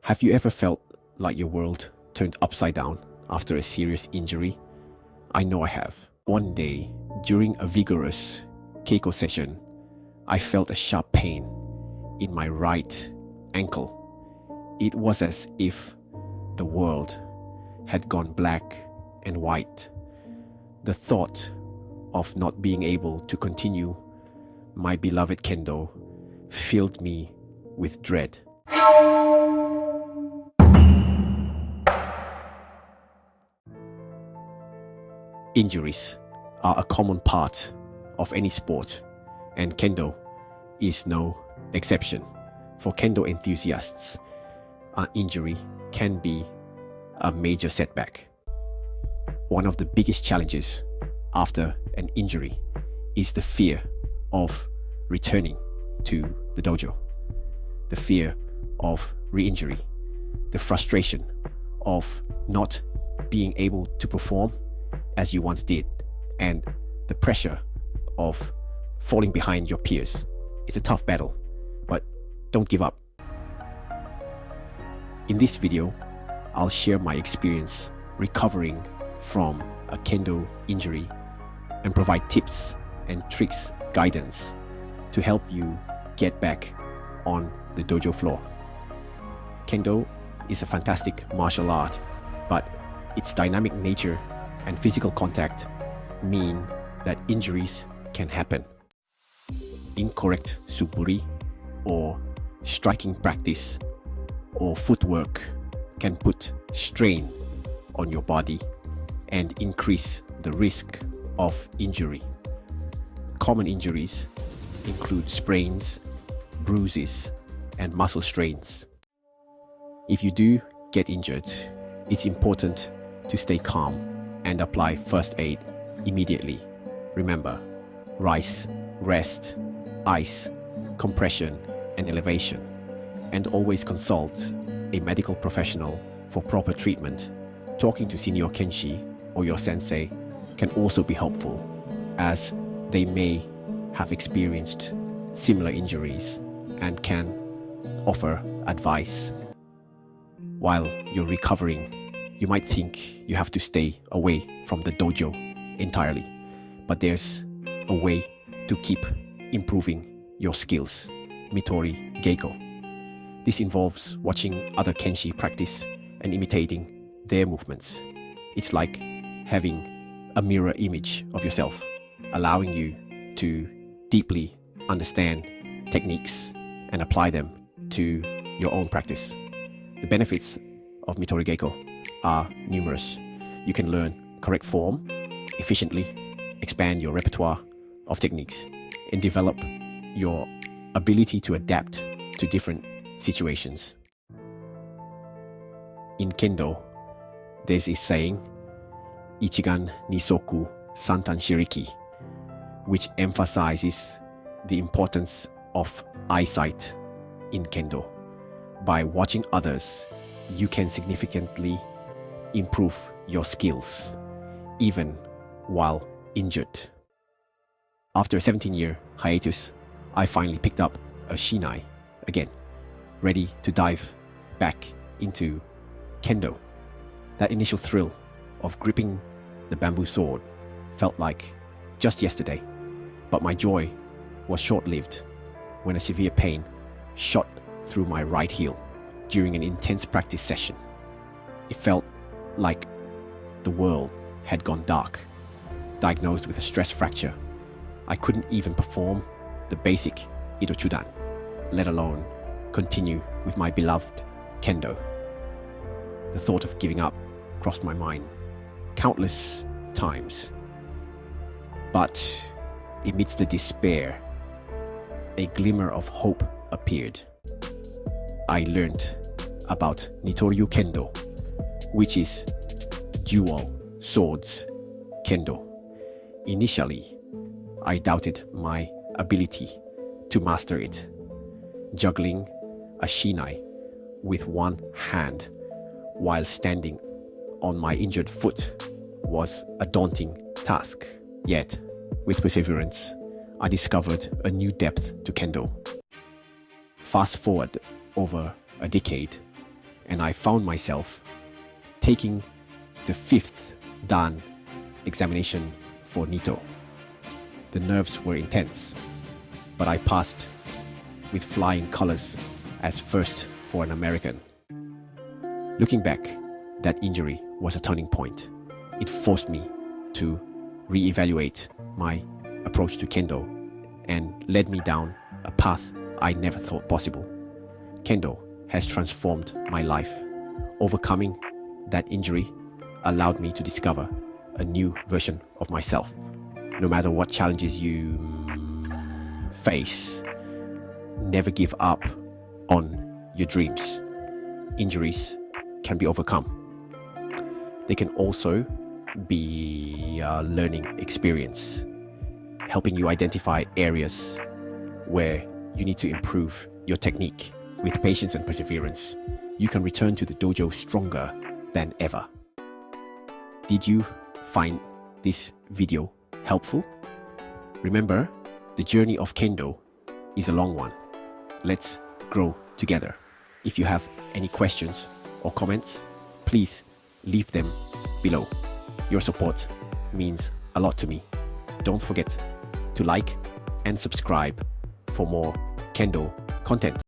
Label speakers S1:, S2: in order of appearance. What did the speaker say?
S1: Have you ever felt like your world turned upside down after a serious injury? I know I have. One day, during a vigorous Keiko session, I felt a sharp pain in my right ankle. It was as if the world had gone black and white. The thought of not being able to continue my beloved kendo filled me with dread. Injuries are a common part of any sport, and kendo is no exception. For kendo enthusiasts, an injury can be a major setback. One of the biggest challenges after an injury is the fear of returning to the dojo, the fear of re-injury, the frustration of not being able to perform as you once did, and the pressure of falling behind your peers. It's a tough battle, but don't give up. In this video, I'll share my experience recovering from a kendo injury and provide tips and tricks, guidance to help you get back on the dojo floor. Kendo is a fantastic martial art, but its dynamic nature and physical contact mean that injuries can happen. Incorrect suburi or striking practice or footwork can put strain on your body and increase the risk of injury. Common injuries include sprains, bruises, and muscle strains. If you do get injured, it's important to stay calm and apply first aid immediately. Remember, rise, rest, ice, compression, and elevation. And always consult a medical professional for proper treatment. Talking to senior kenshi or your sensei can also be helpful, as they may have experienced similar injuries and can offer advice. While you're recovering, you might think you have to stay away from the dojo entirely, but there's a way to keep improving your skills. Mitori-Geiko. This involves watching other kenshi practice and imitating their movements. It's like having a mirror image of yourself, allowing you to deeply understand techniques and apply them to your own practice. The benefits of Mitori-Geiko are numerous. You can learn correct form efficiently, expand your repertoire of techniques, and develop your ability to adapt to different situations. In kendo, there's a saying, Ichigan-Nisoku-Santan-Shiriki, which emphasizes the importance of eyesight in kendo. By watching others, you can significantly improve your skills, even while injured. After a 17-year hiatus, I finally picked up a shinai again, ready to dive back into kendo. That initial thrill of gripping the bamboo sword felt like just yesterday, but my joy was short-lived when a severe pain shot through my right heel during an intense practice session. It felt like the world had gone dark. Diagnosed with a stress fracture, I couldn't even perform the basic Ito-Chudan, let alone continue with my beloved kendo. The thought of giving up crossed my mind countless times. But amidst the despair, a glimmer of hope appeared. I learned about Nito-Kendo, which is dual swords kendo. Initially, I doubted my ability to master it. Juggling a shinai with one hand while standing on my injured foot was a daunting task. Yet, with perseverance, I discovered a new depth to kendo. Fast forward over a decade, and I found myself taking the 5th Dan examination for Nito. The nerves were intense, but I passed with flying colors as first for an American. Looking back, that injury was a turning point. It forced me to reevaluate my approach to Kendo and led me down a path I never thought possible. Kendo has transformed my life. Overcoming that injury allowed me to discover a new version of myself. No matter what challenges you face, never give up on your dreams. Injuries can be overcome. They can also be a learning experience, helping you identify areas where you need to improve your technique. With patience and perseverance, you can return to the dojo stronger than ever. Did you find this video helpful? Remember, the journey of Kendo is a long one. Let's grow together. If you have any questions or comments, please leave them below. Your support means a lot to me. Don't forget to like and subscribe for more Kendo content.